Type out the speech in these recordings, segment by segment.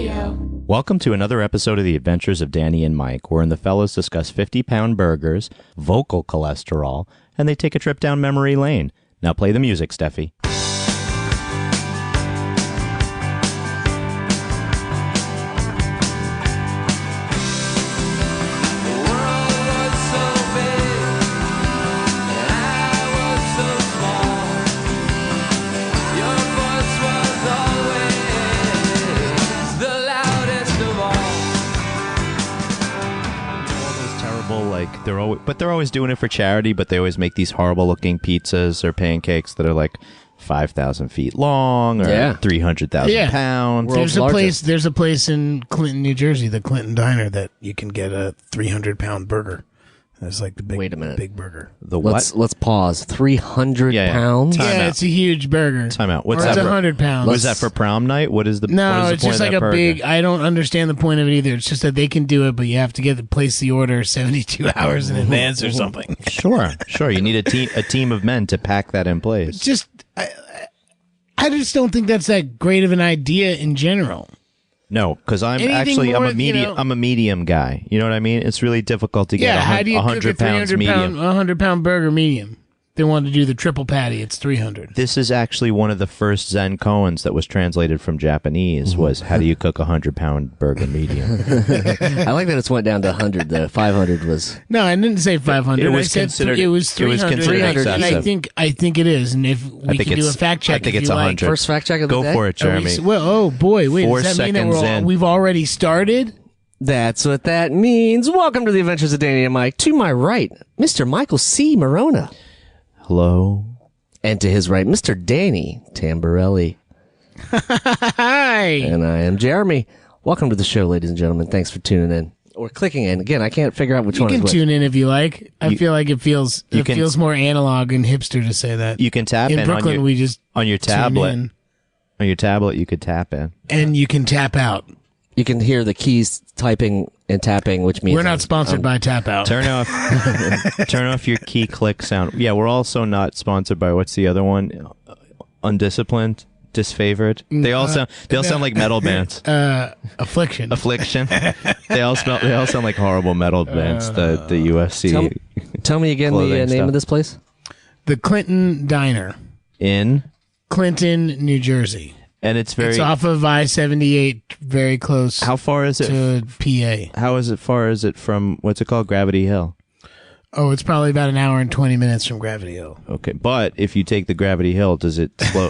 Radio. Welcome to another episode of The Adventures of Danny and Mike, wherein the fellows discuss 50-pound burgers, vocal cholesterol, and they take a trip down memory lane. Now play the music, Steffi. They're always doing it for charity, but they always make these horrible looking pizzas or pancakes that are like 5,000 feet long or 300,000 pounds. There's a place in Clinton, New Jersey, the Clinton Diner, that you can get a 300-pound burger. That's like the big, Wait a minute. Big burger. Let's pause. 300 pounds? It's a huge burger. Time out. What's or that? It's 100 pounds. Was that for prom night? What is the No, what is the it's point just of like that a burger? big. I don't understand the point of it either. It's just that they can do it, but you have to place the order 72 hours in advance or something. Sure. You need a team of men to pack that in place. I just don't think that's that great of an idea in general. No, because I'm a medium guy. You know what I mean? It's really difficult to get how do you 100 cook a pounds medium. 100-pound burger medium? They want to do the triple patty. It's 300. This is actually one of the first Zen koans that was translated from Japanese. Was how do you cook 100-pound burger medium? I like that it's went down to 100. The 500 was no. I didn't say 500. It was I said considered. It was 300. 300. And I think it is. And if we can do a fact check, I think it's 100. First fact check of the day. Go for it, Jeremy. Oh boy, wait. 4 does that mean seconds that in. we've already started? That's what that means. Welcome to the Adventures of Danny and Mike. To my right, Mr. Michael C. Morona. Hello. And to his right, Mr. Danny Tamborelli. Hi. And I am Jeremy. Welcome to the show, ladies and gentlemen. Thanks for tuning in. Or clicking in. Again, I can't figure out which one is which. You can tune in if you like. I feel like it feels more analog and hipster to say that. You can tap in Brooklyn, we just on your tablet. In. On your tablet, you could tap in. And you can tap out. You can hear the keys typing and tapping, which means we're not sponsored by Tap Out. Turn off your key click sound. Yeah, we're also not sponsored by what's the other one? Undisciplined, disfavored. They all sound like metal bands. Affliction. They all sound like horrible metal bands. The UFC. Tell me again the name of this place. The Clinton Diner In Clinton, New Jersey. And it's off of I-78, very close. How far is it to PA? How far is it from what's it called, Gravity Hill? Oh, it's probably about an hour and 20 minutes from Gravity Hill. Okay, but if you take the Gravity Hill, does it slow?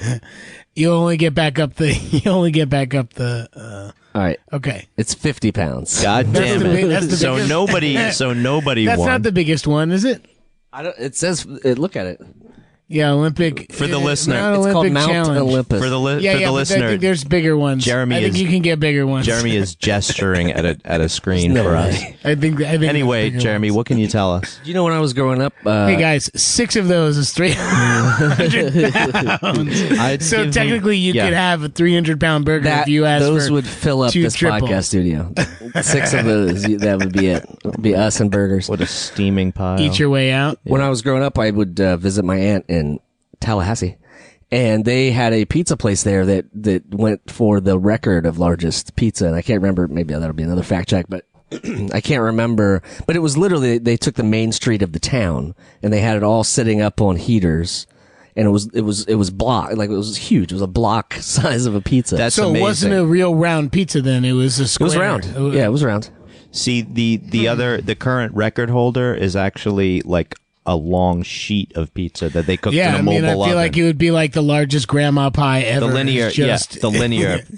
You only get back up the. All right. Okay. It's 50 pounds. God damn it! So nobody That's won. not the biggest one, is it? It says. Look at it. Yeah, Olympic. For the listener. It's called Mount Challenge. Olympus. For the listener. I think there's bigger ones. I think you can get bigger ones. Jeremy is gesturing at a screen for us. I think Anyway, Jeremy, what can you tell us? Do you know when I was growing up? Hey guys, 6 of those is 300 pounds. So technically, you could have a 300-pound burger if you asked those for would fill up this podcast studio. 6 of those, that would be it. It would be us and burgers. What a steaming pile. Eat your way out. When I was growing up, I would visit my aunt in Tallahassee, and they had a pizza place there that went for the record of largest pizza. And I can't remember, maybe that'll be another fact check, but I can't remember. But it was literally, they took the main street of the town and they had it all sitting up on heaters. And it was block, like it was huge. It was a block size of a pizza. That's so amazing. It wasn't a real round pizza then. It was a square. It was round. Yeah, it was round. See, the current record holder is actually like a long sheet of pizza that they cooked in a mobile oven. I feel like it would be like the largest grandma pie ever. The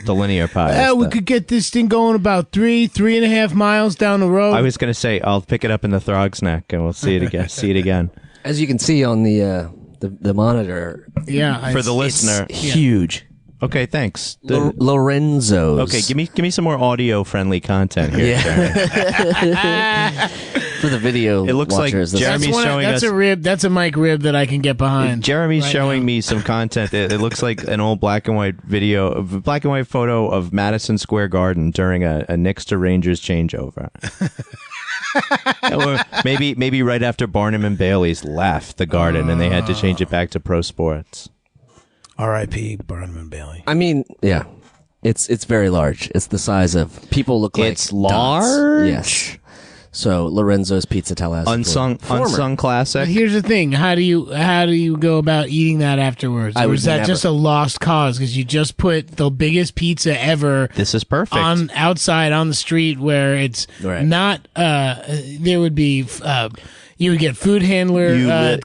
linear pie. We could get this thing going about 3.5 miles down the road. I was going to say, I'll pick it up in the Throg's Neck and we'll see it again. As you can see on the monitor. Yeah. For the listener. Huge. Okay, thanks. Lorenzo's. Okay, give me some more audio-friendly content here. Yeah. For the video, it looks watchers, like Jeremy's showing us a rib. That's a mic rib that I can get behind. Jeremy's showing me some content. It looks like an old black and white photo of Madison Square Garden during a Knicks to Rangers changeover. Or maybe right after Barnum and Bailey's left the Garden and they had to change it back to pro sports. R.I.P. Barnum and Bailey. I mean, yeah. It's very large. It's the size of people look like It's large? Yes. So Lorenzo's Pizza Tallahassee. Unsung classic. But here's the thing: how do you go about eating that afterwards? Or is that just a lost cause because you just put the biggest pizza ever? This is perfect. Outside on the street where it's not. There would be. You would get food handler.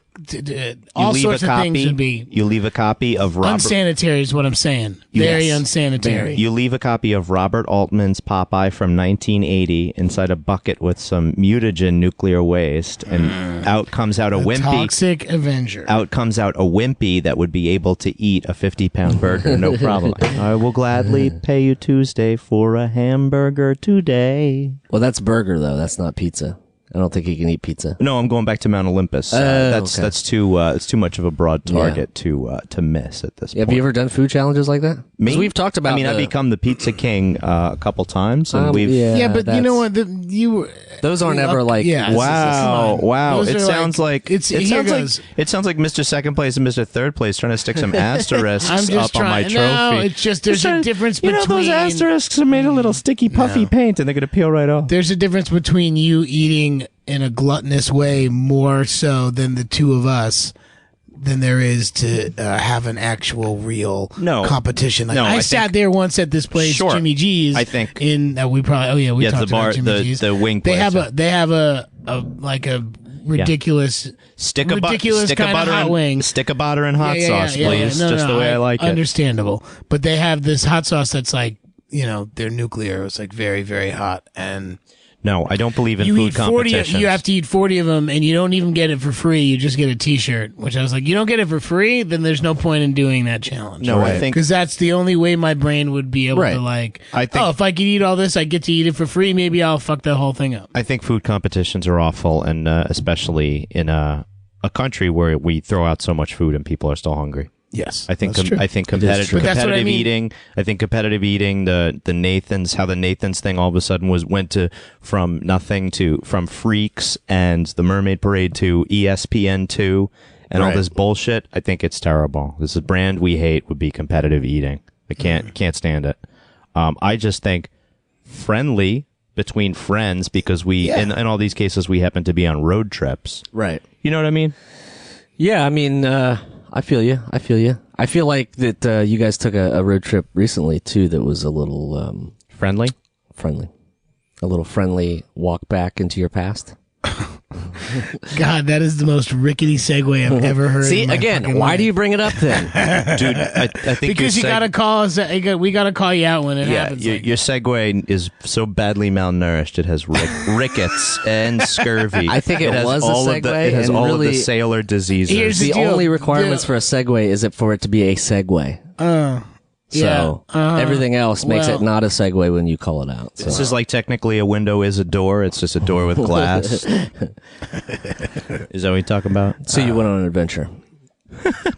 All sorts of things would be. You leave a copy of Robert. Unsanitary is what I'm saying. Very unsanitary. You leave a copy of Robert Altman's Popeye from 1980 inside a bucket with some mutagen nuclear waste, and out comes out a wimpy. Toxic Avenger. Out comes out a wimpy that would be able to eat a 50-pound burger, no problem. I will gladly pay you Tuesday for a hamburger today. Well, that's burger though. That's not pizza. I don't think he can eat pizza. No, I'm going back to Mount Olympus. That's too it's too much of a broad target to miss at this point. Have you ever done food challenges like that? Me? We've talked about. I've become the pizza king a couple times, and we've. But you know what? Those aren't ever like. Yeah, wow! It sounds like it sounds like Mr. Second Place and Mr. Third Place trying to stick some asterisks up on my trophy. No, it's just there's a difference between. Those asterisks are made of little sticky, puffy paint, and they're gonna peel right off. There's a difference between you eating in a gluttonous way more so than the two of us than there is to have an actual real competition. Like, I sat there once at this place, Jimmy G's. I think we probably we talked the bar, about Jimmy G's. The wing place. They have a ridiculous stick of hot wing. Stick of butter and hot sauce, please. Just the way I like it. Understandable, but they have this hot sauce that's like they're nuclear. It's like very very hot and. No, I don't believe in food competitions. You have to eat 40 of them, and you don't even get it for free. You just get a T-shirt, which I was like, you don't get it for free? Then there's no point in doing that challenge. No, I think... Because that's the only way my brain would be able to, if I could eat all this, I get to eat it for free, maybe I'll fuck that whole thing up. I think food competitions are awful, and especially in a country where we throw out so much food and people are still hungry. Yes, I think competitive eating. I think competitive eating. The Nathans, how the Nathans thing all of a sudden went from nothing to from Freaks and the Mermaid Parade to ESPN2 and all this bullshit. I think it's terrible. This is a brand we hate. Would be competitive eating. I can't stand it. I just think friendly between friends because we in all these cases we happen to be on road trips. Right. You know what I mean? Yeah, I mean. I feel you. I feel like that you guys took a road trip recently, too, that was a little... Friendly? Friendly. A little friendly walk back into your past. God, that is the most rickety segue I've ever heard. See, again, why do you bring it up then? Dude, I think because you got to call us. We got to call you out when it happens. Your segue is so badly malnourished. It has rickets and scurvy. I think it was a segue. It has all of the sailor diseases. Here's the only requirements for a segue is for it to be a segue. So everything else makes it not a segue when you call it out. So. This is like technically a window is a door. It's just a door with glass. Is that what you're talking about? So you went on an adventure.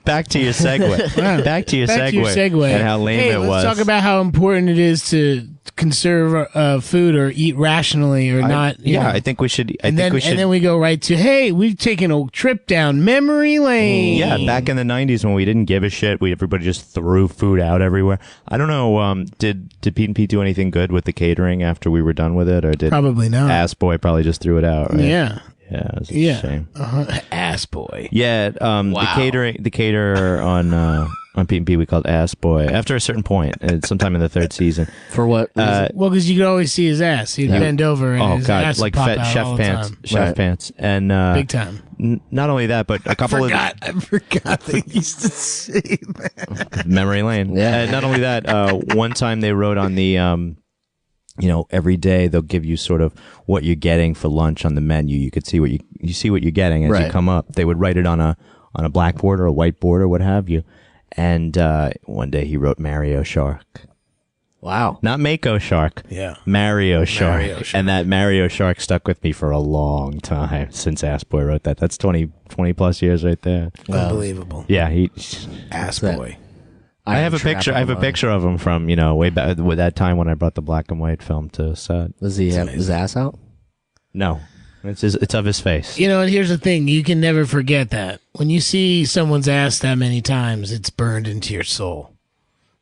Back to your segue. Back to your segue. And how lame it was. Let's talk about how important it is to conserve food or eat rationally or not. I think we should. And then we go right to, hey, we've taken a trip down memory lane. Yeah, back in the 90s when we didn't give a shit, everybody just threw food out everywhere. I don't know, did Pete and Pete do anything good with the catering after we were done with it? Or did probably not. Ass Boy probably just threw it out, right? Yeah. Yeah, it was a shame. Ass Boy. Yeah, the caterer on Pete and Pete we called Ass Boy after a certain point, sometime in the third season. For what? Well, because you could always see his ass. He'd bend over and his ass would pop out chef all pants, the time. chef pants, and big time. Not only that, but a couple I forgot they used to say that. Memory lane. Yeah. Not only that, one time they wrote on the every day they'll give you sort of what you're getting for lunch on the menu. You could see what you see what you're getting as you come up. They would write it on a blackboard or a whiteboard or what have you. And one day he wrote Mario Shark. Wow. Not Mako Shark. Yeah. Mario Shark. And that Mario Shark stuck with me for a long time since Ass Boy wrote that. That's 20 plus years right there. Unbelievable. Yeah, Ass Boy. I have a picture. I have a picture of him from way back with that time when I brought the black and white film to set. Does he have his ass out? No, it's of his face. And here's the thing: you can never forget that when you see someone's ass that many times, it's burned into your soul.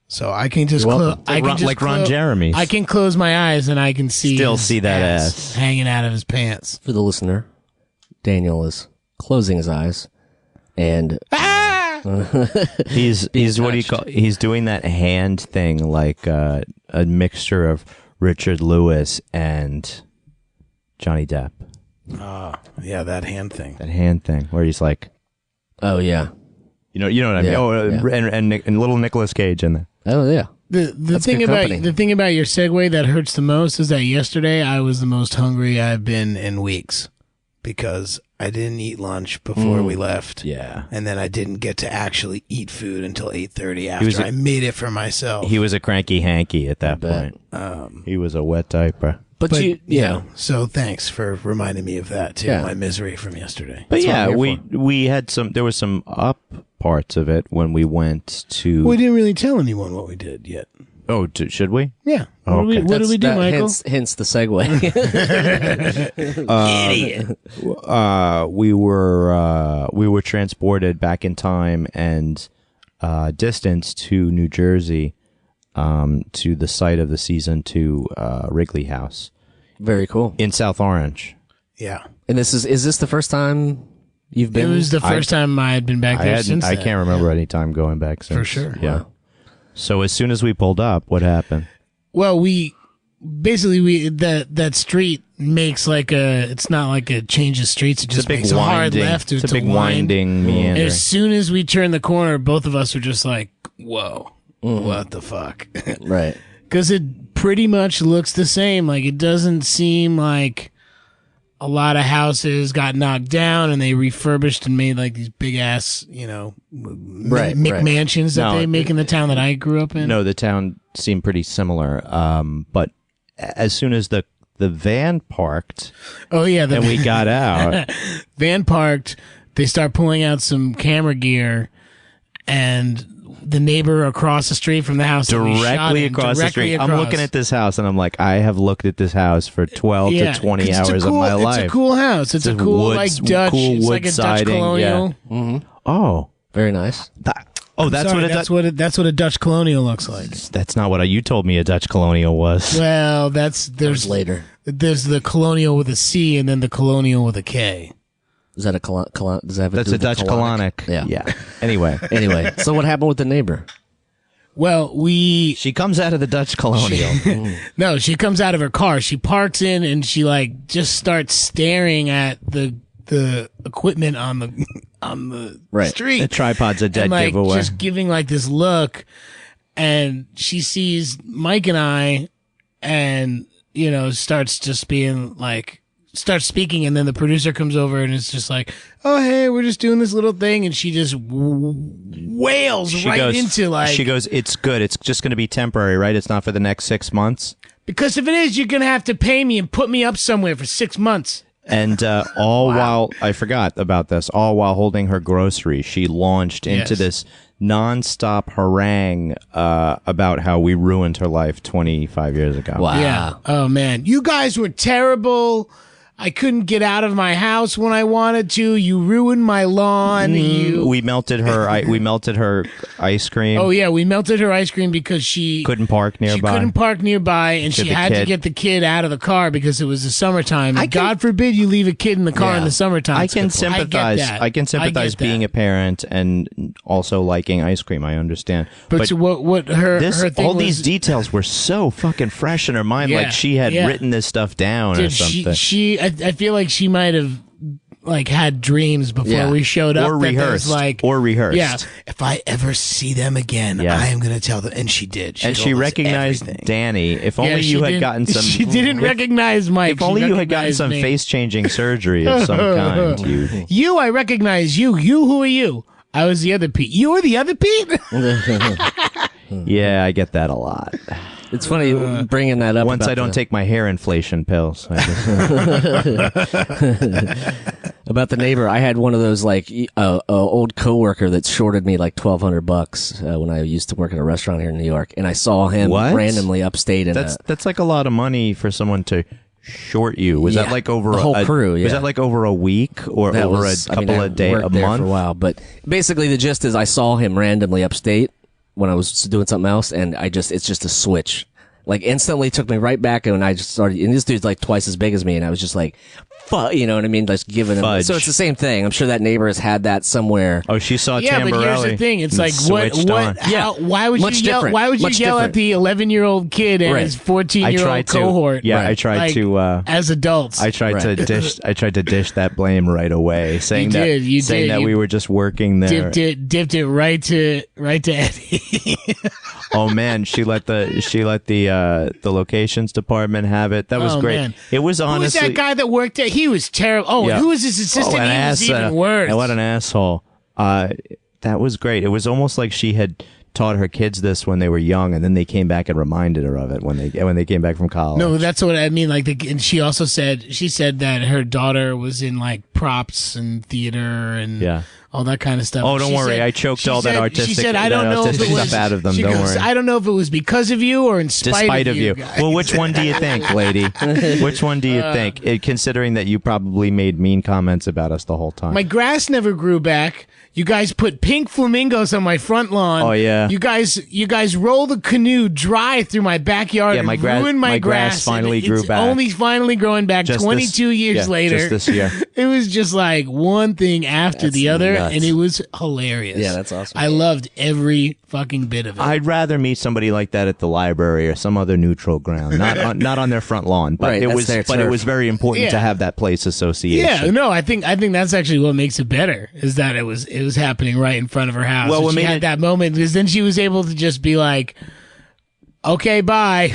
So I can just Ron Jeremy's. I can close my eyes and I can see that ass hanging out of his pants. For the listener, Daniel is closing his eyes and he's what do you call? He's doing that hand thing like a mixture of Richard Lewis and Johnny Depp. Yeah, that hand thing. That hand thing where he's like, oh yeah, you know what I mean. Yeah. And little Nicolas Cage in there. Oh yeah. The thing about your segue that hurts the most is that yesterday I was the most hungry I've been in weeks because I didn't eat lunch before we left. Yeah, and then I didn't get to actually eat food until 8:30 after I made it for myself. He was a cranky hanky at that point. He was a wet diaper. But so thanks for reminding me of that too. Yeah. My misery from yesterday. But we had there was some up parts of it when we went to. We didn't really tell anyone what we did yet. Oh, should we? Yeah. What did we do, Michael? Hence the segue. Idiot. We were transported back in time and distance to New Jersey. To the site of the season 2 Wrigley House. Very cool. In South Orange. Yeah. And is this the first time you've been? It was the first time I had been back there since I can't remember any time going back since. For sure. Yeah. Wow. So as soon as we pulled up, what happened? Well, that street makes it's not like it changes streets. It just makes a hard left. It's a big winding meander. As soon as we turned the corner, both of us were just like, whoa. What the fuck? Right. Because it pretty much looks the same. Like, it doesn't seem like a lot of houses got knocked down and they refurbished and made like these big ass, McMansions that they make in the town that I grew up in. No, the town seemed pretty similar. But as soon as the van parked, and we got out, van parked, they start pulling out some camera gear and the neighbor across the street from the house directly across the street. I'm looking at this house and I'm like, I have looked at this house for 12 to 20 hours of my life. It's a cool house. It's a cool Dutch. It's like a Dutch colonial. Yeah. Mm-hmm. Oh, very nice. That's what a Dutch colonial looks like. That's not what you told me a Dutch colonial was. Well, there's later. There's the colonial with a C and then the colonial with a K. Is that That's a Dutch colonic. Yeah. Anyway. So what happened with the neighbor? Well, she comes out of the Dutch colonial. No, she comes out of her car. She parks in and she just starts staring at the equipment on the street. The tripod's a dead giveaway. Just giving this look, and she sees Mike and I, and starts just being starts speaking, and then the producer comes over and it's just like, oh, hey, we're just doing this little thing, and she just wails into she goes, it's good, it's just going to be temporary, right? It's not for the next 6 months, because if it is, you're going to have to pay me and put me up somewhere for 6 months. And while I forgot about this, all while holding her groceries, she launched into this nonstop harangue about how we ruined her life 25 years ago. Wow. Yeah. Oh man, you guys were terrible. I couldn't get out of my house when I wanted to. You ruined my lawn. We melted her ice cream. Oh yeah, we melted her ice cream because she couldn't park nearby, and she had to get the kid out of the car because it was the summertime. God forbid you leave a kid in the car in the summertime. I can sympathize. I can sympathize being a parent and also liking ice cream. I understand. But so what her thing all these details were so fucking fresh in her mind, like she had written this stuff down or something. I feel like she might have had dreams before we showed up, or rehearsed. Yeah, if I ever see them again, I am going to tell them. And she did. She recognized everything. Danny. If only you had gotten some. She didn't recognize Mike. If only you had gotten some face-changing surgery of some kind. I recognize you. Who are you? I was the other Pete. You were the other Pete? Yeah, I get that a lot. It's funny bringing that up. Once I don't take my hair inflation pills. About the neighbor, I had one of those old coworker that shorted me $1,200 when I used to work at a restaurant here in New York, and I saw him randomly upstate. That's like a lot of money for someone to short you. Was that over the whole crew? Yeah. Was that over a week or that over a couple of days, a month? For a while, but basically the gist is I saw him randomly upstate. when I was doing something else, and it's just a switch. Like instantly took me right back, and I just started. And this dude's like twice as big as me, and I was just like, "Fuck," you know what I mean? Just giving him. Fudge. So it's the same thing. I'm sure that neighbor has had that somewhere. Oh, she saw Tamborelli. But here's the thing: it's like why would Much you yell? different. Why would you Much yell different. at the 11-year-old kid and his 14-year-old cohort? Yeah, Right. I tried to. As adults, I tried to dish. I tried to dish that blame right away, saying that we were just working there. Dipped it right to Eddie. Oh man, she let the locations department have it. That was great. Man. It was honestly. Who was that guy that worked there? He was terrible. Oh, yeah. Who was his assistant? He was even worse. What an asshole. That was great. It was almost like she had taught her kids this when they were young, and then they came back and reminded her of it when they came back from college. No, that's what I mean. Like, and she also said that her daughter was in like props and theater and all that kind of stuff. Oh, don't worry, I choked all that artistic. She said, "I don't know if it was stuff out of them." Don't worry. I don't know if it was because of you or in spite of you. Well, which one do you think, lady? Which one do you think? Considering that you probably made mean comments about us the whole time. My grass never grew back. You guys put pink flamingos on my front lawn. Oh yeah. You guys rolled the canoe dry through my backyard and ruined my grass. Finally grew back. Only finally growing back just 22 years later. Just this year. It was just like one thing after the other, and it was hilarious. Yeah, that's awesome. I loved every fucking bit of it. I'd rather meet somebody like that at the library or some other neutral ground, not on their front lawn. But right, it was very important to have that place association. Yeah, no, I think that's actually what makes it better is that it was happening right in front of her house. Well, she had that moment because then she was able to just be like, "Okay, bye."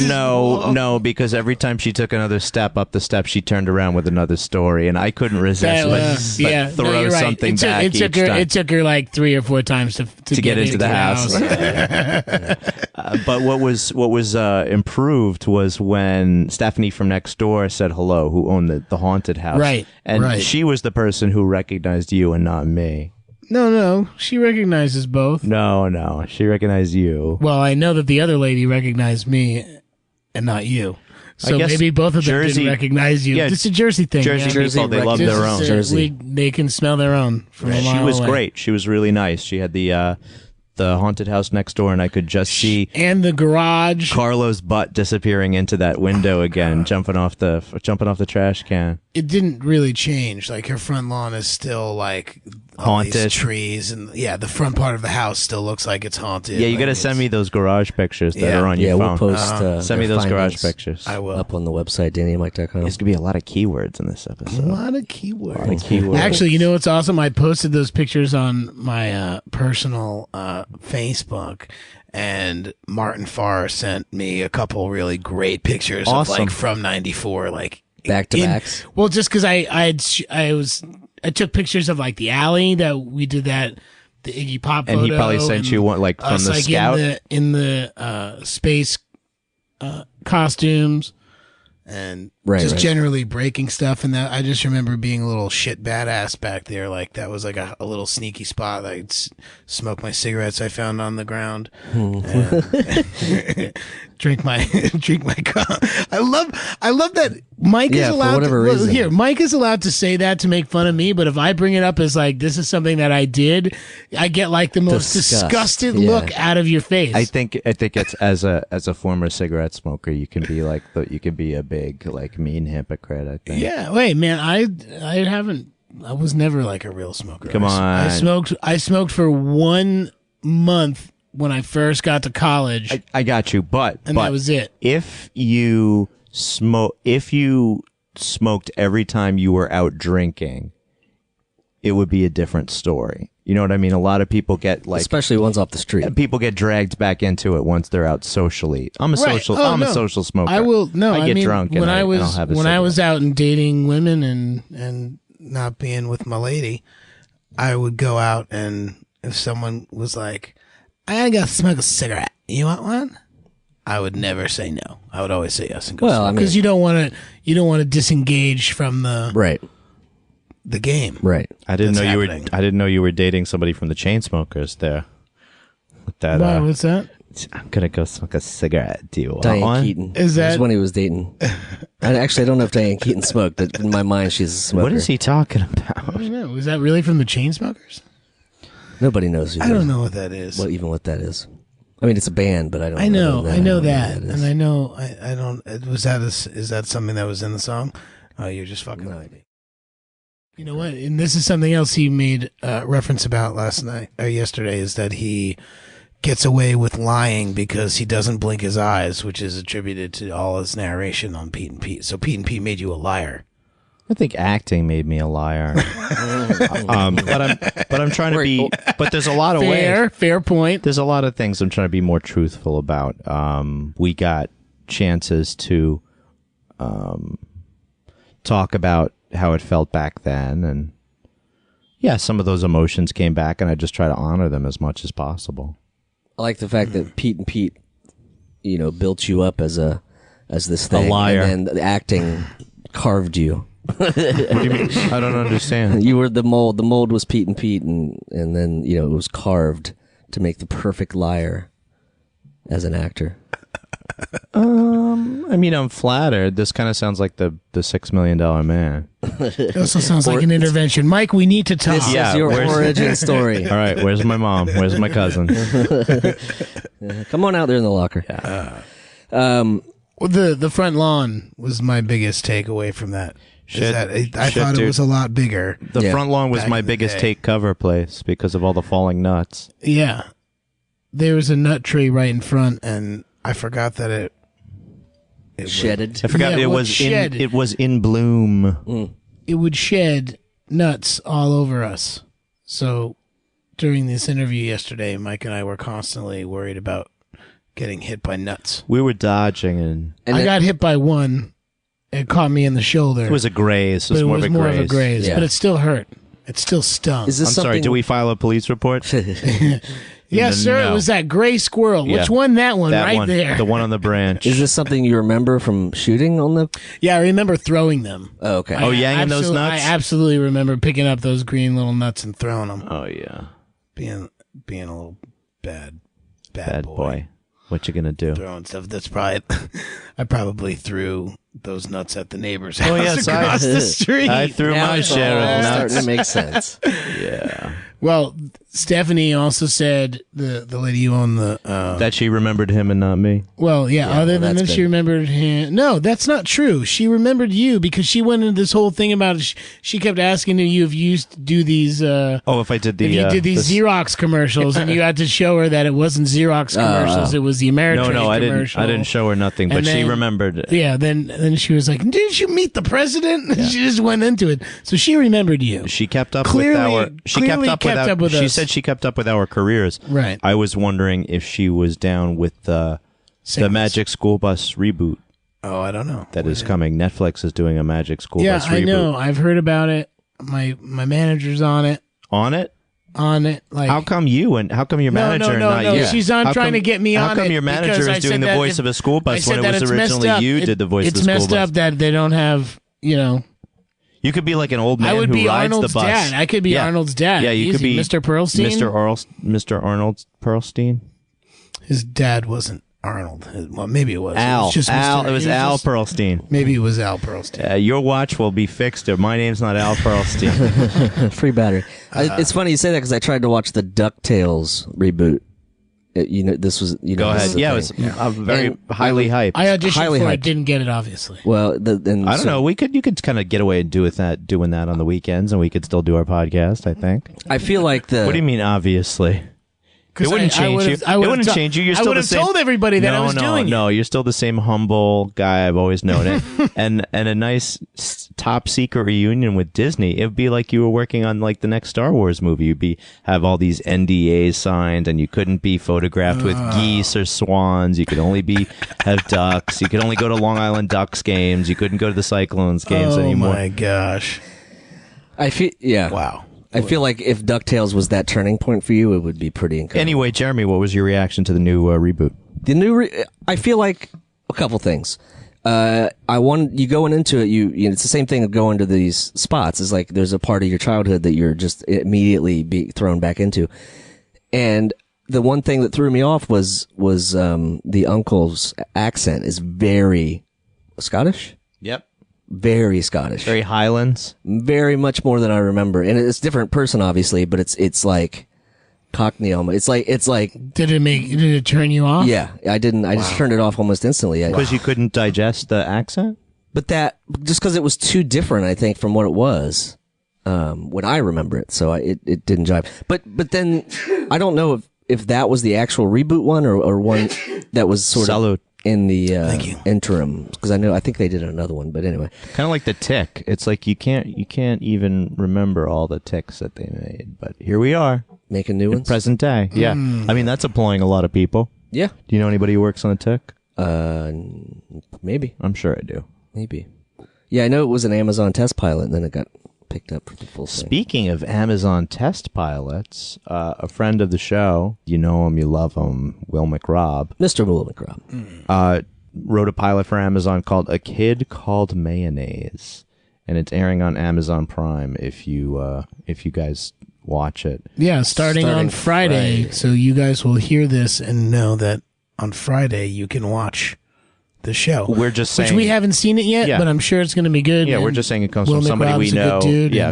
No, because every time she took another step up the steps, she turned around with another story, and I couldn't resist but throw something back each time. It took her like 3 or 4 times to get into the house. But what was improved was when Stephanie from next door said hello, who owned the haunted house, right? And she was the person who recognized you and not me. No, she recognizes both. No, she recognized you. Well, I know that the other lady recognized me and not you. So maybe both of them didn't recognize you. Yeah, it's a Jersey thing. Jersey people, they love their own. They can smell their own from a mile She was away. great. She was really nice. She had the haunted house next door, and I could just see and the garage. Carlo's butt disappearing into that window again, jumping off the trash can. It didn't really change. Like her front lawn is still like haunted, these trees, and the front part of the house still looks like it's haunted. Yeah, you got to send me those garage pictures that are on your phone. We'll post. Send me those garage pictures. I will up on the website DannyandMike.com. There's gonna be a lot of keywords in this episode. A lot of keywords. Actually, you know what's awesome? I posted those pictures on my personal Facebook, and Martin Farr sent me a couple really great pictures of like from '94, like back to backs. Well, just because I took pictures of like the alley that we did the Iggy Pop photo, and he probably sent you one like from the Scout in the space costumes. And generally breaking stuff, and that I just remember being a little shit badass back there. Like that was like a little sneaky spot. I'd smoke my cigarettes I found on the ground, drink my I love that Mike is allowed to Mike is allowed to say that to make fun of me, but if I bring it up as like this is something that I did, I get like the most disgusted look out of your face. I think it's as a former cigarette smoker, you can be like you can be a big like mean hypocrite. I think. Yeah. Wait, man. I was never like a real smoker. Come on. I smoked for 1 month when I first got to college. I got you, but that was it. If you smoked every time you were out drinking, it would be a different story. You know what I mean? A lot of people get like, especially ones off the street. People get dragged back into it once they're out socially. I'm a social smoker. I get drunk when I was out and dating women and not being with my lady, I would go out, and if someone was like, "I gotta smoke a cigarette, you want one?" I would never say no. I would always say yes and go smoke. Because you don't want to disengage from the game. Right. I didn't know you were dating somebody from the Chainsmokers there. With that, what's that? I'm gonna go smoke a cigarette. Do you want Diane one? Keaton. Is that when he was dating? I don't know if Diane Keaton smoked, but in my mind, she's a smoker. What is he talking about? I don't know. Was that really from the Chainsmokers? Nobody knows. I don't know what that is. What that is. I mean, it's a band, but I don't. I know that, and I know. I don't. Is that something that was in the song? Oh, you're just fucking with me. You know what? And this is something else he made reference about yesterday. Is that he gets away with lying because he doesn't blink his eyes, which is attributed to all his narration on Pete and Pete. So Pete and Pete made you a liar. I think acting made me a liar. But I'm trying to be. But there's a lot of ways. Fair point. There's a lot of things I'm trying to be more truthful about. We got chances to talk about how it felt back then, and yeah, some of those emotions came back, and I just try to honor them as much as possible. I like the fact that Pete and Pete, built you up as this thing, a liar, and then the acting carved you. What do you mean? I don't understand. You were the mold. The mold was Pete and Pete, and then it was carved to make the perfect liar as an actor. I mean, I'm flattered. This kind of sounds like the $6 Million Man. It also sounds like an intervention. Mike, we need to talk. This is your origin story. All right, where's my mom? Where's my cousin? Come on out there in the locker. Yeah. Well, the front lawn was my biggest takeaway from that. I thought it was a lot bigger. The front lawn was my biggest take cover place because of all the falling nuts. Yeah. There was a nut tree right in front, and I forgot that it shedded. I forgot it was in bloom. It would shed nuts all over us. So during this interview yesterday, Mike and I were constantly worried about getting hit by nuts. We were dodging, and I got hit by one. It caught me in the shoulder. It was a graze. It was more of a graze, yeah. But it still hurt. It still stung. I'm sorry, do we file a police report? Yes, sir. No. It was that gray squirrel. Yeah. Which one? That one, that right one, there. The one on the branch. Is this something you remember from shooting on the? Yeah, I remember throwing them. Oh, okay. Yanging those nuts? I absolutely remember picking up those green little nuts and throwing them. Oh, yeah. Being a little bad boy. What you gonna do? Throwing stuff. That's probably. I probably threw those nuts at the neighbor's house across the street. I threw my share of nuts. Starting to make sense. Yeah. Well, Stephanie also said the lady who owned the that she remembered him and not me. Well, yeah. Other than that, she remembered him. No, that's not true. She remembered you because she went into this whole thing about it. She kept asking you if you used to do these. If I did you did these Xerox commercials, and you had to show her that it wasn't Xerox commercials; it was the Ameritrade commercial. I didn't show her nothing, but she remembered. Yeah. Then she was like, "Didn't you meet the president?" Yeah. She just went into it, so she remembered you. She kept up with our. She said she kept up with our careers. Right. I was wondering if she was down with the Magic School Bus reboot. Oh, I don't know. That is coming. Netflix is doing a Magic School Bus reboot. Yeah, I know. I've heard about it. My manager's on it. On it? On it. Like, how come your manager and not you? She's trying to get me on it. How come your manager is doing the voice of a school bus when it was originally you did the voice of the school bus? It's messed up that they don't have, You could be like an old man who rides the bus. Dad. I could be Arnold's dad. Yeah, you could be Mr. Pearlstein. Mr. Arnold Pearlstein. His dad wasn't Arnold. Well, maybe it was. Al. It was Al Pearlstein. Maybe it was Al Pearlstein. Your watch will be fixed. My name's not Al Pearlstein. Free battery. It's funny you say that because I tried to watch the DuckTales reboot. This was. Go ahead. Yeah, it was very highly hyped. I auditioned for it. Didn't get it, obviously. Well, I don't know. You could kind of get away and doing that on the weekends, and we could still do our podcast. I think. I feel like What do you mean, obviously? It wouldn't change you. It wouldn't change you. You're still the same. I would have told everybody that I was doing it. No, you're still the same humble guy I've always known it. and a nice top secret reunion with Disney. It'd be like you were working on like the next Star Wars movie. You'd have all these NDAs signed, and you couldn't be photographed with geese or swans. You could only have ducks. You could only go to Long Island Ducks games. You couldn't go to the Cyclones games anymore. Oh my gosh! Wow. I feel like if DuckTales was that turning point for you, it would be pretty incredible. Anyway, Jeremy, what was your reaction to the new reboot? I feel like a couple things. You going into it, it's the same thing of going to these spots. It's like there's a part of your childhood that you're just immediately be thrown back into. And the one thing that threw me off was the uncle's accent is very Scottish. Yep. Very Scottish. Very Highlands. Very much more than I remember. And it's a different person, obviously, but it's like Cockney almost. It's like. Did it turn you off? Yeah, I didn't. I just turned it off almost instantly. Because you couldn't digest the accent? But just because it was too different, I think, from what it was when I remember it. So it didn't jive. But then I don't know if that was the actual reboot one or one that was sort of in the interim. Because I think they did another one. But anyway, kind of like the Tick. It's like you can't even remember all the Ticks that they made. But here we are, making new ones. Present day. Yeah, I mean that's employing a lot of people. Yeah. Do you know anybody who works on a Tick? Maybe. I'm sure I do. Maybe. Yeah, I know it was an Amazon test pilot, and then it got picked up for the full thing. Speaking of Amazon test pilots, a friend of the show, you know him, you love him, Will McRobb. Mr. Will McRobb. Wrote a pilot for Amazon called A Kid Called Mayonnaise, and it's airing on Amazon Prime if you guys watch it. Yeah, starting on Friday. So you guys will hear this and know that on Friday you can watch the show. We're just saying, which we haven't seen it yet, but I'm sure it's going to be good. Yeah, we're just saying it comes from somebody we know.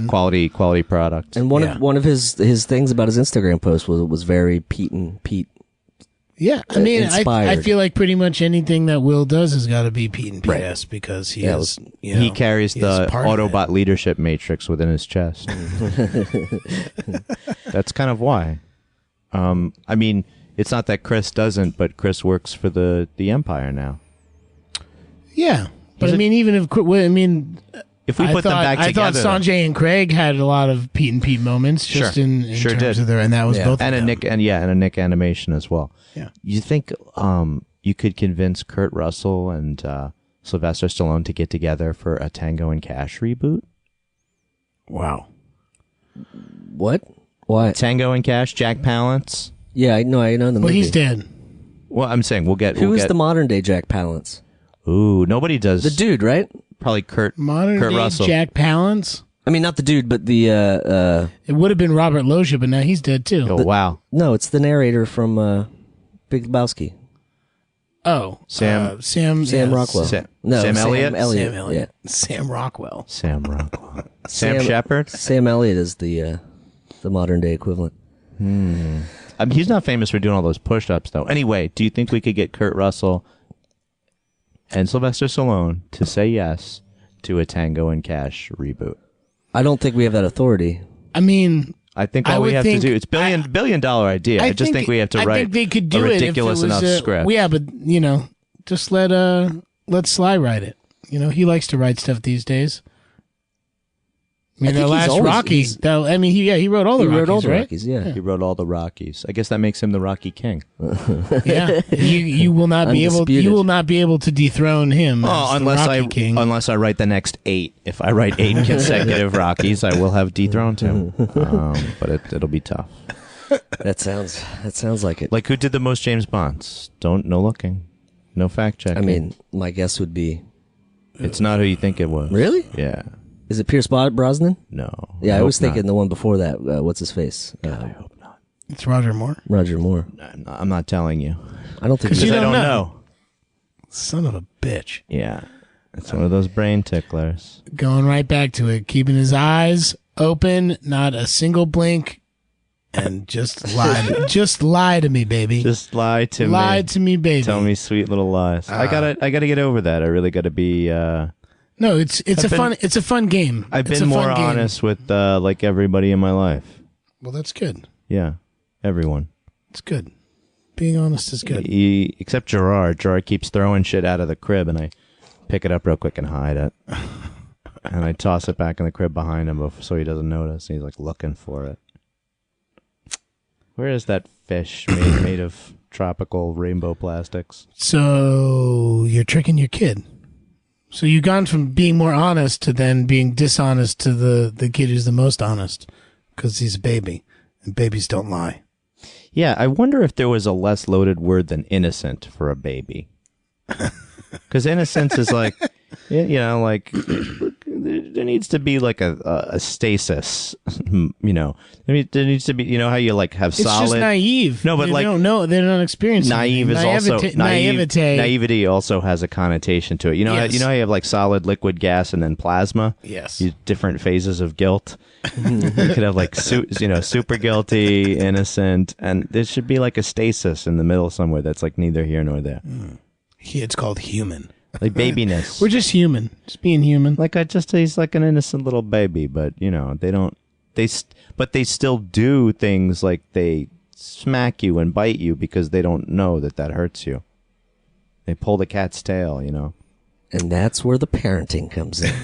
Quality product. And one of his things about his Instagram post was very Pete. Yeah, I mean, I feel like pretty much anything that Will does has got to be Pete and PS because he is. He carries the Autobot leadership matrix within his chest. That's kind of why. I mean, it's not that Chris doesn't, but Chris works for the Empire now. Yeah, but if we put them back together, I thought Sanjay and Craig had a lot of Pete and Pete moments, just in terms of and that was both and of a them. Nick and a Nick animation as well. Yeah, you think you could convince Kurt Russell and Sylvester Stallone to get together for a Tango and Cash reboot? Wow, what? Tango and Cash, Jack Palance. Yeah, I know the movie. Well, he's dead. Well, I'm saying Who is the modern day Jack Palance? Ooh, nobody does. The dude, right? Probably Kurt day Russell. Jack Palance? I mean, not the dude, but the... It would have been Robert Loggia, but now he's dead, too. Oh, wow. No, it's the narrator from Big Lebowski. Oh. Sam Rockwell. Sam Sam Elliott? Elliott. Yeah. Sam Rockwell. Sam Shepard? Sam Elliott is the modern day equivalent. He's not famous for doing all those push-ups, though. Anyway, do you think we could get Kurt Russell and Sylvester Stallone to say yes to a Tango and Cash reboot? I don't think we have that authority. I mean, I think all we have to do, it's $billion idea. I just think we have to write think they could do a ridiculous enough script. Yeah, but just let Sly write it. He likes to write stuff these days. I mean, the last Rocky. He wrote all the Rockies, right? Rockies, yeah. He wrote all the Rockies. I guess that makes him the Rocky King. Yeah, you will not be able. You will not be able to dethrone him. Unless I write the next 8. If I write 8 consecutive Rockies, I will have dethroned him. But it'll be tough. That sounds like it. Like who did the most James Bonds? No looking, no fact checking. I mean, my guess would be. It's not who you think it was. Really? Yeah. Is it Pierce Brosnan? No. Yeah, I was thinking the one before that. What's his face? God, I hope not. It's Roger Moore. Roger Moore. I'm not telling you. I don't think because I don't know. Son of a bitch. Yeah. It's one of those brain ticklers. Going right back to it, keeping his eyes open, not a single blink, and just lie. Just lie to me, baby. Just lie to me. Lie to me, baby. Tell me sweet little lies. I gotta get over that. I really gotta be. No, it's a fun game. I've been more honest with like everybody in my life. Well, that's good. Yeah, everyone. It's good. Being honest is good. Except Gerard. Gerard keeps throwing shit out of the crib, and I pick it up real quick and hide it. And I toss it back in the crib behind him so he doesn't notice. He's like looking for it. Where is that fish made of tropical rainbow plastics? So you're tricking your kid. So you've gone from being more honest to then being dishonest to the kid who's the most honest because he's a baby and babies don't lie. Yeah, I wonder if there was a less loaded word than innocent for a baby. Because innocence is like, You know, like there needs to be like a stasis. You know, I mean, there needs to be. You know how you like have solid. It's just naive. No, but they like don't know. They're not experiencing. Naive is also naivety also has a connotation to it. You know, Yes. you know how you have like solid, liquid, gas, and then plasma. Yes. Different phases of guilt. You could have like super guilty, innocent, and there should be like a stasis in the middle somewhere that's like neither here nor there. It's called human. Like babiness. We're just human. Just being human. Like he's like an innocent little baby, but you know but they still do things like they smack you and bite you because they don't know that hurts you. They pull the cat's tail, you know. And that's where the parenting comes in.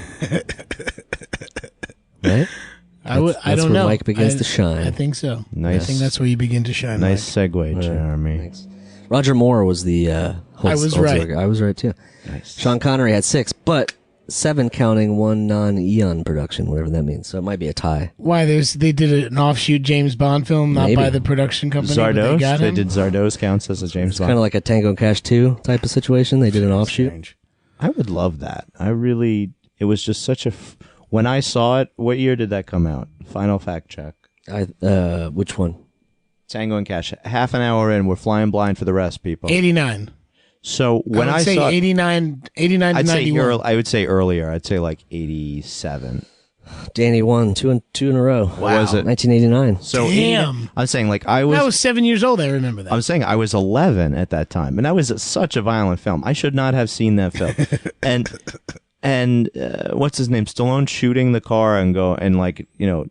Right? I don't where know. Mike begins to shine. I think so. Nice. I think that's where you begin to shine. Nice Mike. segue, Jeremy. Thanks. Roger Moore was the host. I was right. I was right too. Nice. Sean Connery had 6, but 7 counting one non-Eon production, whatever that means. So it might be a tie. Why? They did an offshoot James Bond film, not Maybe. by the production company. But Zardoz? they did Zardoz counts as a James Bond? Kind of like a Tango and Cash 2 type of situation. They did an offshoot. Strange. I would love that. It was just such a... When I saw it, what year did that come out? Final fact check. Which one? Tango and Cash. Half an hour in, we're flying blind for the rest, people. 89. So when I would say saw 89 to 91. I would say earlier. I'd say like 87. Danny won two in a row. Wow. Was it? 1989. So Damn. I'm saying like I was 7 years old. I remember that. I'm saying I was 11 at that time, and that was such a violent film. I should not have seen that film. and what's his name? Stallone shooting the car and and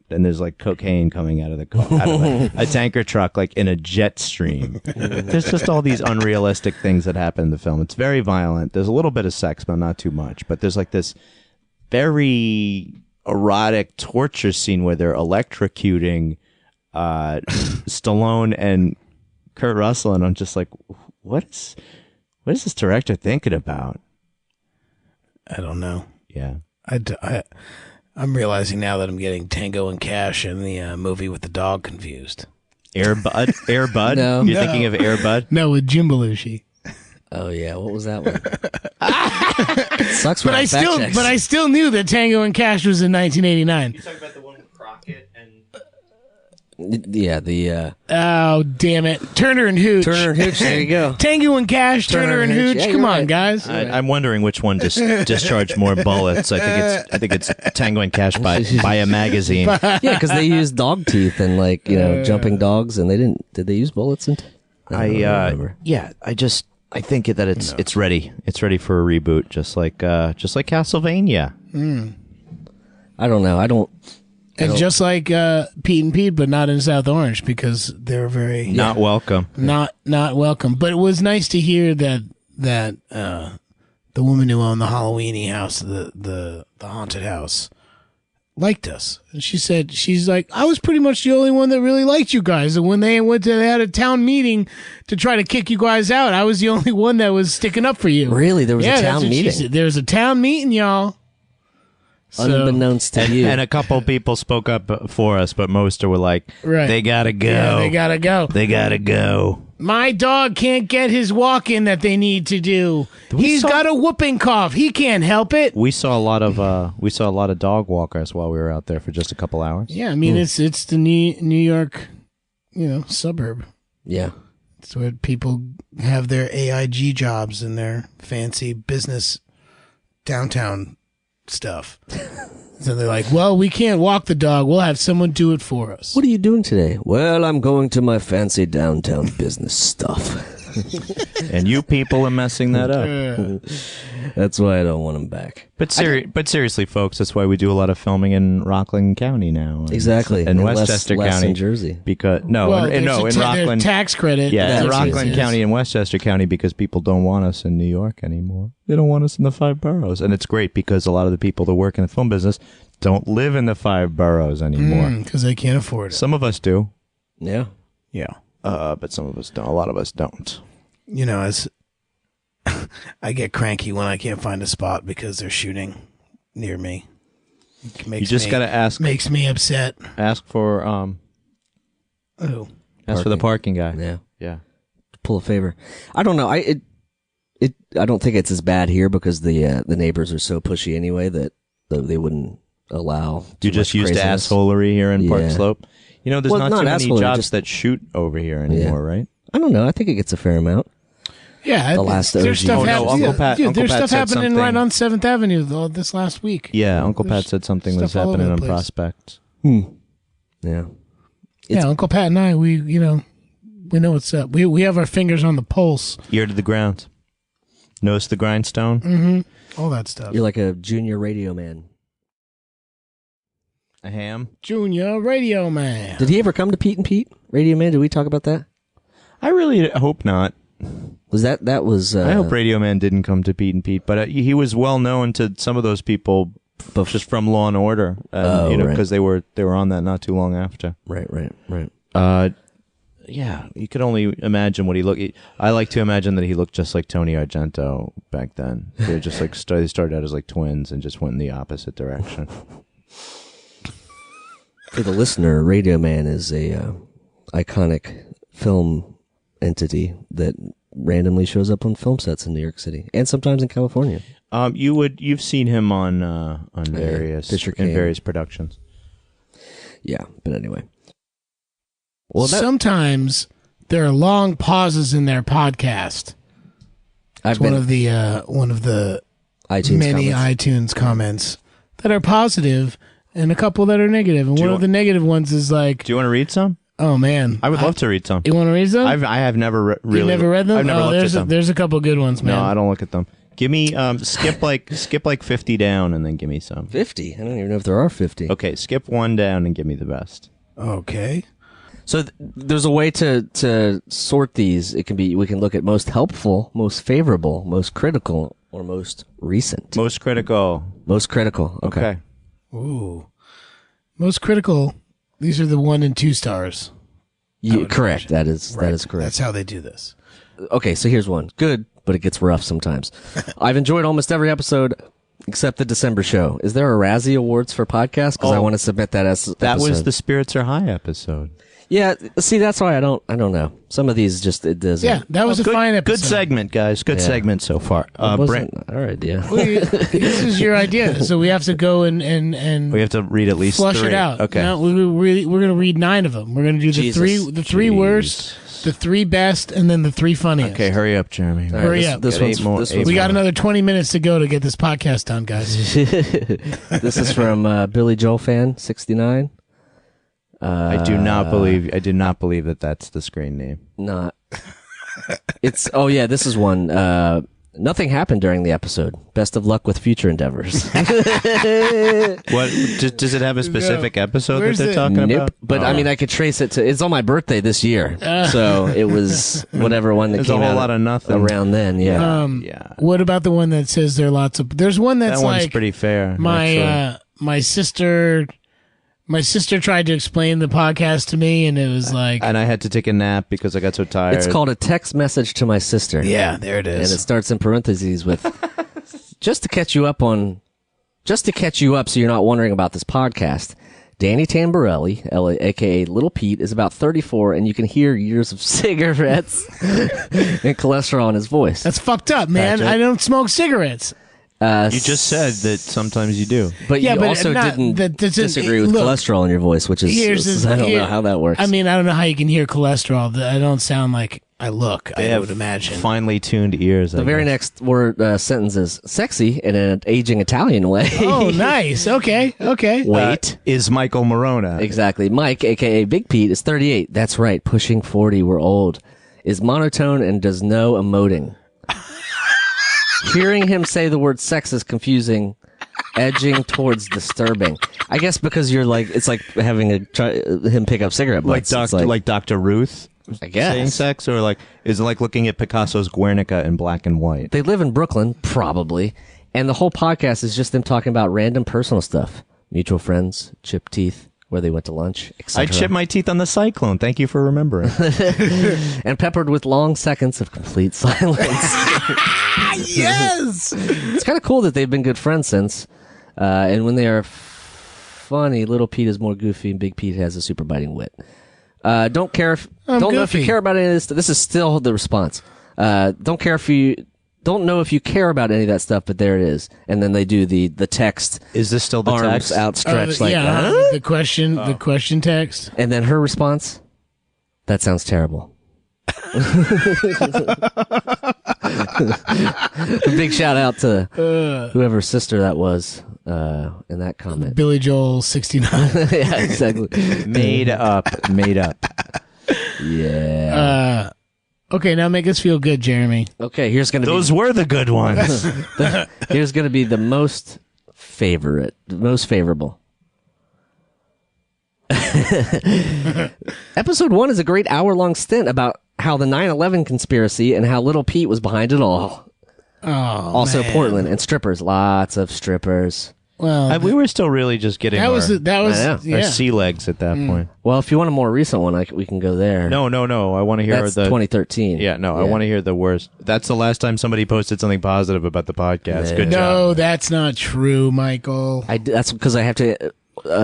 there's like cocaine coming out of the car, out of a tanker truck, like in a jet stream. There's just all these unrealistic things that happen in the film. It's very violent. There's a little bit of sex, but not too much. But there's like this very erotic torture scene where they're electrocuting Stallone and Kurt Russell, and I'm just like, what is this director thinking about? I don't know. Yeah. I'm realizing now that I'm getting Tango and Cash and the movie with the dog confused. Air Bud? No. You're thinking of Air Bud? No, with Jim Belushi. Oh yeah, what was that one? Sucks. But I still knew that Tango and Cash was in 1989. You talking about the one with Crockett and... Yeah, the... Oh, damn it. Turner and Hooch. There you go. Tango and Cash, Turner and Hooch. Yeah, Come on, right. guys. I'm wondering which one discharged more bullets. I think it's Tango and Cash by a magazine. Yeah, because they used dog teeth and jumping dogs, and they didn't... Did they use bullets? I don't remember. Yeah, I think that it's ready. It's ready for a reboot, just like Castlevania. I don't know. Just like Pete and Pete, but not in South Orange because they're very Not welcome. not welcome. But it was nice to hear that the woman who owned the Halloweenie house, the haunted house, liked us. And she said, she's like, I was pretty much the only one that really liked you guys. And when they had a town meeting to try to kick you guys out, I was the only one that was sticking up for you. Really? There was a town meeting? There was a town meeting, y'all. Unbeknownst to you. And a couple people spoke up for us, but most were like, Right. they gotta go. Yeah, they gotta go. They gotta go. My dog can't get his walk in that they need to do. He's got a whooping cough. He can't help it. We saw a lot of dog walkers while we were out there for just a couple hours. Yeah, I mean it's the New York, suburb. Yeah. It's where people have their AIG jobs and their fancy business downtown stuff. So they're like, well, we can't walk the dog. We'll have someone do it for us. What are you doing today? Well, I'm going to my fancy downtown business stuff. And you people are messing that up. That's why I don't want them back. But seriously, folks, that's why we do a lot of filming in Rockland County now. Exactly. And Westchester less County. in Jersey. Because in there's Rockland tax credit. Yeah, in That's Rockland yes. County and Westchester County because people don't want us in New York anymore. They don't want us in the 5 boroughs. And it's great because a lot of the people that work in the film business don't live in the 5 boroughs anymore. Because they can't afford it. Some of us do. Yeah. Yeah. But some of us don't. A lot of us don't. As I get cranky when I can't find a spot because they're shooting near me. You just got to ask. Makes me upset. Ask for Oh. Ask for the parking guy. Yeah. Yeah. Pull a favor. I don't know. I don't think it's as bad here because the neighbors are so pushy anyway that they wouldn't allow. You just used to assholery here in Park Slope. You know, there's not too many jobs that shoot over here anymore, right? I don't know. I think it gets a fair amount. Yeah, there's stuff there's stuff happening right on 7th Avenue this last week. Yeah, Uncle Pat said something was happening on Prospect. Yeah. Uncle Pat and I, we know what's up. We have our fingers on the pulse. Ear to the ground. Nose to the grindstone. Mm-hmm. All that stuff. You're like a junior radio man. A ham? Junior radio man. Did he ever come to Pete and Pete? Radio man, did we talk about that? I really hope not. Was that was... I hope Radio Man didn't come to Pete and Pete, but he was well known to some of those people just from Law and Order, because they were on that not too long after. Right. Yeah, you could only imagine what he looked. I like to imagine that he looked just like Tony Argento back then. They were just like they started out as like twins and just went in the opposite direction. For the listener, Radio Man is a iconic film entity that randomly shows up on film sets in New York City and sometimes in California. You've seen him on various productions. Yeah, but anyway. Well, sometimes there are long pauses in their podcast. It's one of the iTunes comments that are positive and a couple that are negative. And one of the negative ones is like, do you want to read some? Oh man, I would love to read some. You want to read some? I have never really. You never read them? I've never looked at them. There's a couple good ones, man. No, I don't look at them. Give me skip like 50 down and then give me some. 50? I don't even know if there are 50. Okay, skip one down and give me the best. Okay. So there's a way to sort these. We can look at most helpful, most favorable, most critical, or most recent. Most critical. Most critical. Okay. Ooh. Most critical. These are the 1 and 2 stars. Correct. That is correct. That's how they do this. Okay, so here's one. Good, but it gets rough sometimes. I've enjoyed almost every episode except the December show. Is there a Razzie Awards for podcasts? Because I want to submit that as that was the Spirits Are High episode. Yeah, see, that's why I don't know. Some of these just it doesn't. Yeah, that was a fine episode. Good segment, guys. Good segment so far. Our idea. This is your idea, so we have to go and we have to read at least flush 3. it out. Okay, now, we're going to read 9 of them. We're going to do the three worst, the 3 best, and then the 3 funniest. Okay, hurry up, Jeremy. Hurry up. We got another 20 minutes to go to get this podcast done, guys. This is from Billy Joel fan 69. I did not believe that that's the screen name. Not. It's this is one. Nothing happened during the episode. Best of luck with future endeavors. What does it have a specific episode that they're talking about? But I mean, I could trace it to. It's on my birthday this year, so it was whatever one that came a whole out lot of nothing around then. Yeah. What about the one that says there are lots of? There's one that's that one's pretty fair. My sister tried to explain the podcast to me, and it was like... And I had to take a nap because I got so tired. It's called A Text Message to My Sister. Yeah, there it is. And it starts in parentheses with, just to catch you up so you're not wondering about this podcast, Danny Tamborelli, a.k.a. Little Pete, is about 34, and you can hear years of cigarettes and cholesterol in his voice. That's fucked up, man. I don't smoke cigarettes. You just said that sometimes you do. But you also didn't disagree with cholesterol in your voice, which is, I don't know how that works. I mean, I don't know how you can hear cholesterol. I don't sound like I look, I would imagine. Finely tuned ears. The very next word sentence is sexy in an aging Italian way. Oh, nice. Okay. Wait. Is Michael Morona. Exactly. Mike, a.k.a. Big Pete, is 38. That's right. Pushing 40. We're old. Is monotone and does no emoting. Hearing him say the word sex is confusing, edging towards disturbing. I guess because you're like, it's like having him pick up cigarette butts. Like Dr. Ruth, I guess. Saying sex, or is it like looking at Picasso's Guernica in black and white? They live in Brooklyn, probably, and the whole podcast is just them talking about random personal stuff. Mutual friends, chipped teeth, where they went to lunch, etc. I chipped my teeth on the Cyclone. Thank you for remembering. And peppered with long seconds of complete silence. Yes! It's kind of cool that they've been good friends since. And when they are funny, Little Pete is more goofy and Big Pete has a super biting wit. Don't know if you care about any of this. This is still the response. Don't care if you don't know if you care about any of that stuff, but there it is. And then they do the text. Is this still the arms text? Outstretched like the question text. And then her response, that sounds terrible. Big shout out to whoever's sister that was in that comment. Billy Joel 69. Yeah, exactly. Made up. Yeah. Okay, now make us feel good, Jeremy. Okay, here's gonna Those were the good ones. Here's gonna be the most favorable. Episode 1 is a great hour-long stint about how the 9/11 conspiracy and how Little Pete was behind it all. Oh, also man. Portland and strippers, lots of strippers. Well, we were still really just getting that was our sea legs at that point. Well, if you want a more recent one, we can go there. No. I want to hear That's the 2013. Yeah, no, I want to hear the worst. That's the last time somebody posted something positive about the podcast. Good job. No, that's not true, Michael. That's because I have to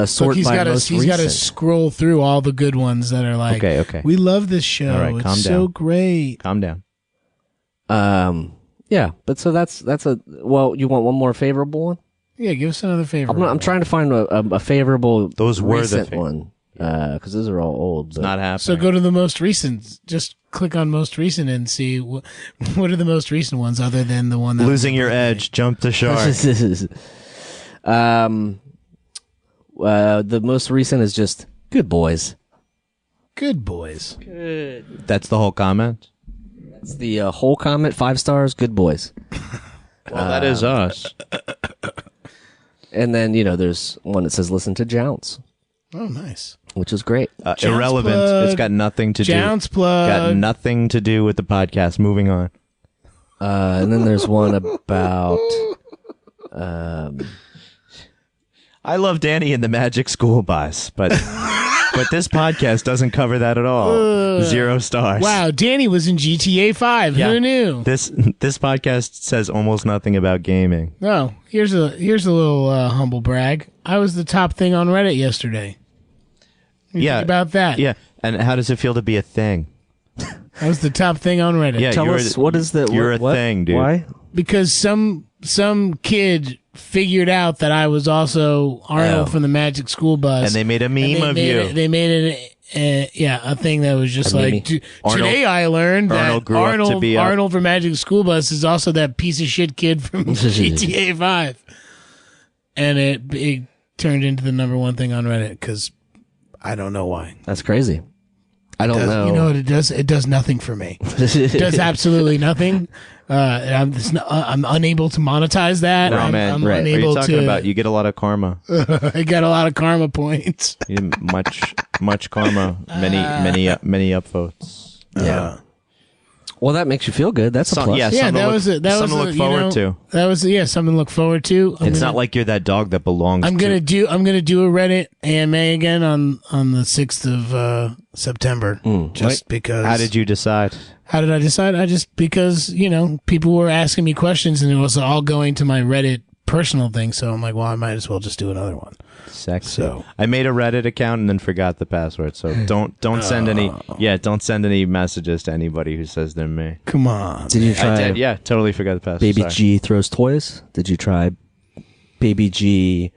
sort Look, by most recent. He's got to scroll through all the good ones that are like, okay. We love this show. All right, it's calm so down. great. Calm down. Yeah, but so that's a. Well, you want one more favorable one? Yeah, give us another favorable. I'm trying to find a favorable. Those were recent the one because those are all old. It's not happening. So go to the most recent. Just click on most recent and see what are the most recent ones other than the one that Losing your edge. Jump the shark. The most recent is just Good Boys. Good Boys. That's the whole comment. That's the whole comment. 5 stars. Good Boys. Well, that is us. And then there's one that says listen to Jounce. Oh, nice. Which is great. Irrelevant. plug. It's got nothing to do. Jounce plug. Got nothing to do with the podcast. Moving on. And then there's one about. I love Danny and the Magic School Bus, but this podcast doesn't cover that at all. 0 stars. Wow, Danny was in GTA 5. Yeah. Who knew? This podcast says almost nothing about gaming. No, here's a little humble brag. I was the top thing on Reddit yesterday. Think about that. Yeah, and how does it feel to be a thing? I was the top thing on Reddit. Yeah, Tell us what is the. You're what? a thing, dude. Why? Because some kid figured out that I was also Arnold from the Magic School Bus, And they made a meme of you. They made a thing that was just like Arnold- today I learned Arnold that grew up to be Arnold from Magic School Bus is also that piece of shit kid from GTA 5, and it turned into the #1 thing on Reddit because I don't know why. That's crazy. I don't know. You know what it does? It does nothing for me. It does absolutely nothing. I'm unable to monetize that. No, I'm man. Right. What are unable you talking to. about? You get a lot of karma. I got a lot of karma points. much karma. Many upvotes. Yeah. Well, that makes you feel good. That's a plus. Yeah, something to look forward to. That was something to look forward to. It's not like you're that dog that belongs. I'm gonna do a Reddit AMA again on the 6th of September. Because. How did you decide? How did I decide? Because people were asking me questions and it was all going to my Reddit personal thing. So I'm like, well, I might as well just do another one. Sexy. So I made a Reddit account and then forgot the password. So don't send any messages to anybody who says they're me. Come on. Did you try? I did, yeah, totally forgot the password. Baby Sorry. G throws toys. Did you try Baby G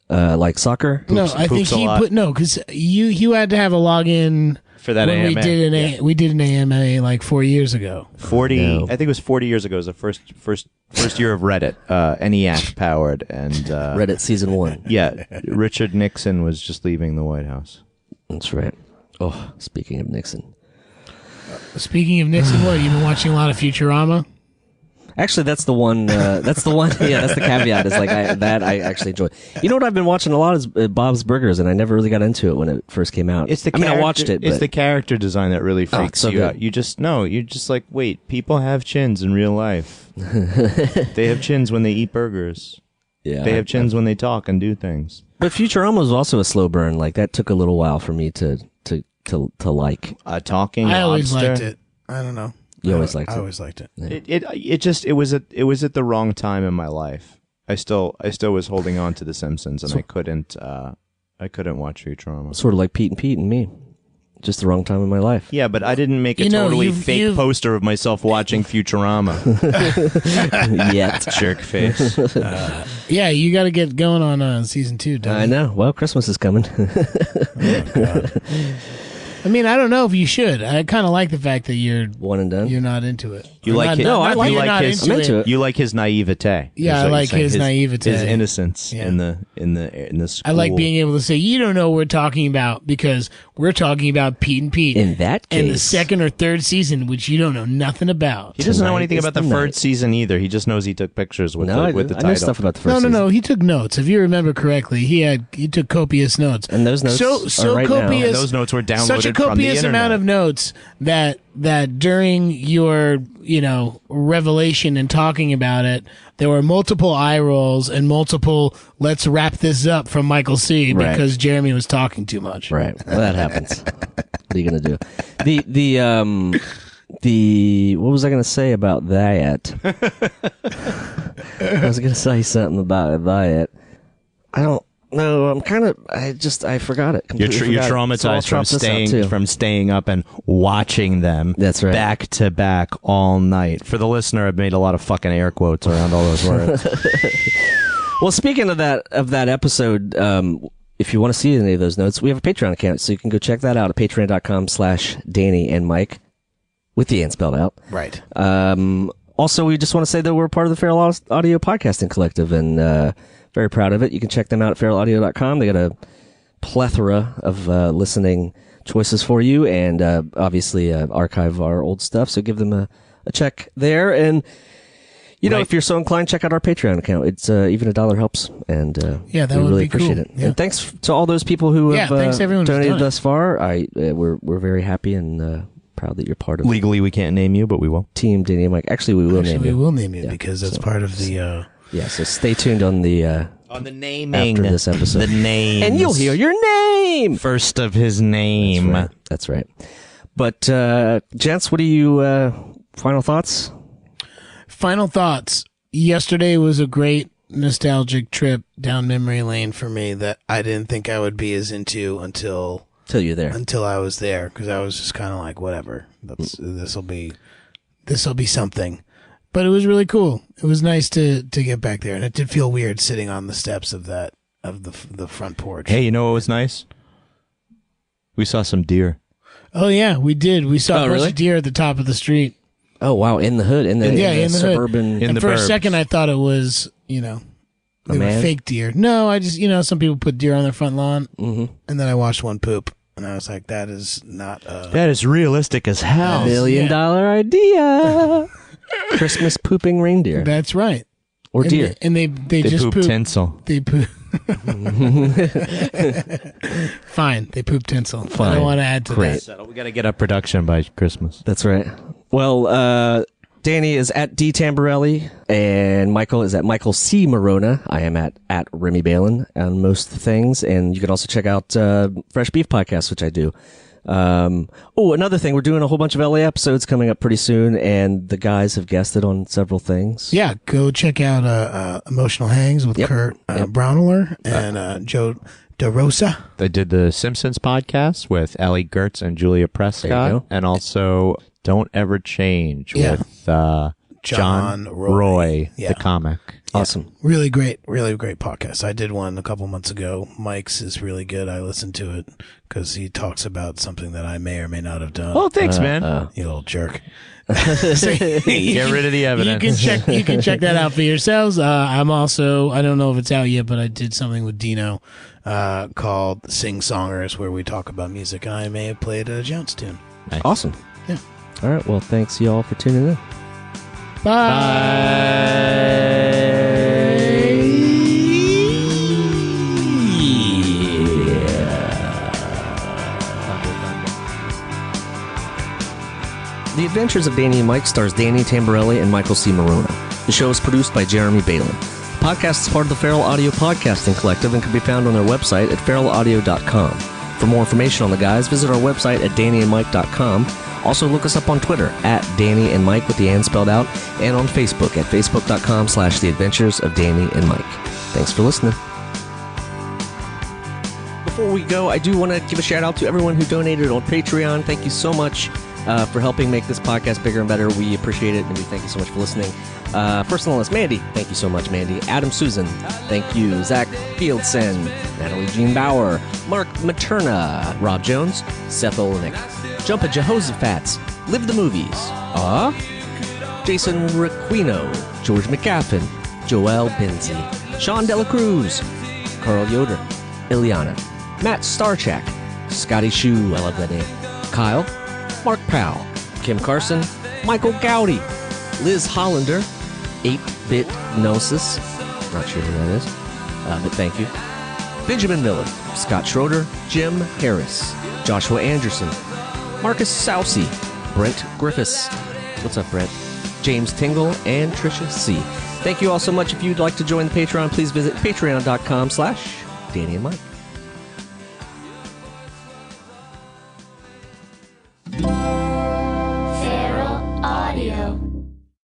like soccer? No, I think he put because you had to have a login for that when AMA. we did an AMA like 4 years ago. 40. No. I think it was 40 years ago. It was the first year of Reddit, ENIAC powered, and Reddit season 1. Yeah, Richard Nixon was just leaving the White House. That's right. Oh, speaking of Nixon. Speaking of Nixon, what, you've been watching a lot of Futurama? Actually, that's the one. That's the one. Yeah, that's the caveat. Is like I actually enjoy. You know what I've been watching a lot is Bob's Burgers, and I never really got into it when it first came out. I watched it. It's the character design that really freaks you out. You're just like, wait, people have chins in real life. They have chins when they eat burgers. Yeah, they have chins when they talk and do things. But Futurama was also a slow burn. Like that took a little while for me to like. Talking. I always lobster. liked it. I don't know. You always liked it. I always liked it. Yeah. It was at the wrong time in my life. I still was holding on to The Simpsons, and I couldn't watch Futurama. Sort of like Pete and me. just the wrong time in my life. Yeah, but I didn't make a totally fake poster of myself watching Futurama. Yet. Jerk face. Yeah, you got to get going on season 2, don't you? I know. Well, Christmas is coming. Oh, God. I mean, I don't know if you should. I kind of like the fact that you're one and done. You're not into it. You like his? No, I like his. I'm into it. You like his naivete. Yeah, I like his naivete, his innocence in the school. I like being able to say, you don't know what we're talking about because we're talking about Pete and Pete. In that case, in the second or third season, which you don't know nothing about. He doesn't know anything about the third season either. He just knows he took pictures with the title. I know stuff about the first season. No. He took notes. If you remember correctly, he took copious notes. And those notes so right copious. And those notes were downloaded such a copious amount of notes that during your revelation and talking about it, there were multiple eye rolls and multiple let's wrap this up from Michael C. because Jeremy was talking too much. Right. Well, that happens. What are you gonna do? The what was I gonna say about that? I was gonna say something about that. I don't. No, I forgot it. You're traumatized from staying up and watching them. That's right. Back to back all night. For the listener, I've made a lot of fucking air quotes around all those words. Well, speaking of that episode, if you want to see any of those notes, we have a Patreon account, so you can go check that out at patreon.com/Danny and Mike with the N spelled out. Right. Also, we just want to say that we're part of the Feral Audio Podcasting Collective, and very proud of it. You can check them out at feralaudio.com. They got a plethora of listening choices for you, and obviously archive our old stuff, so give them a check there. And, if you're so inclined, check out our Patreon account. It's even $1 helps, and that we would really be appreciate cool. it. Yeah. And thanks to all those people who have donated thus far. We're very happy and proud that you're part of Legally, we can't name you, but we will. Team Danny and Mike. Actually, we will name you. We will name you because that's part of the... Yeah, so stay tuned on the naming after this episode. The name. And you'll hear your name! First of his name. That's right. But, gents, what do you, final thoughts? Final thoughts. Yesterday was a great nostalgic trip down memory lane for me that I didn't think I would be as into until you're there. Until I was there, because I was just kind of like, whatever. This'll be something. But it was really cool. It was nice to get back there, and it did feel weird sitting on the steps of the front porch. Hey, you know what was nice? We saw some deer. Oh yeah, we did. We saw a bunch of deer at the top of the street. Oh wow, in the hood, in the suburban. Hood. And for a second, I thought it was they were fake deer. No, I just some people put deer on their front lawn, and then I watched one poop, and I was like, that is not. That is realistic as hell. $1 million idea. Christmas pooping reindeer. That's right. Or deer. They just poop tinsel. They poop. Fine. They poop tinsel. Fine. I don't want to add to that. We got to get up production by Christmas. That's right. Well, Danny is at D Tamborelli, and Michael is at Michael C. Morona. I am at Remy Balin on most things, and you can also check out Fresh Beef Podcast, which I do. Another thing, we're doing a whole bunch of LA episodes coming up pretty soon, and the guys have guested on several things. Yeah, go check out Emotional Hangs with Kurt Brownler and Joe DeRosa. They did the Simpsons podcast with Allie Gertz and Julia Prescott, and also Don't Ever Change with John Roy, the comic. Awesome. Yeah. Really great podcast. I did one a couple months ago. Mike's is really good. I listened to it because he talks about something that I may or may not have done. Oh, thanks, man. You little jerk. Get rid of the evidence. You can check that out for yourselves. I'm also, I don't know if it's out yet, but I did something with Dino called Sing Songers, where we talk about music, and I may have played a Jones tune. Nice. Awesome. Yeah. All right. Well, thanks y'all for tuning in. Bye. The Adventures of Danny and Mike stars Danny Tamborelli and Michael C. Morona. The show is produced by Jeremy Balin. The podcast is part of the Feral Audio Podcasting Collective and can be found on their website at feralaudio.com. For more information on the guys, visit our website at dannyandmike.com. Also, look us up on Twitter at Danny and Mike with the N spelled out, and on Facebook at facebook.com/The Adventures of Danny and Mike. Thanks for listening. before we go, I do want to give a shout out to everyone who donated on Patreon. Thank you so much for helping make this podcast bigger and better. We appreciate it, and we thank you so much for listening. First on the list, Mandy. Thank you so much, Mandy. Adam Susan. Thank you. Zach Fieldson. Natalie Jean Bauer. Mark Materna. Rob Jones. Seth Olenek. Jumpa Jehoshaphat. Live the Movies. Jason Requino. George McGaffin. Joel Benzie. Sean Dela Cruz. Carl Yoder. Ileana. Matt Starchak. Scotty Shue. I love that name. Kyle. Mark Powell. Kim Carson. Michael Gowdy. Liz Hollander. 8-Bit Gnosis. Not sure who that is, but thank you. Benjamin Miller. Scott Schroeder. Jim Harris. Joshua Anderson. Marcus Sousey. Brent Griffiths. What's up, Brent? James Tingle and Trisha C. Thank you all so much. If you'd like to join the Patreon, please visit patreon.com/Danny and Mike.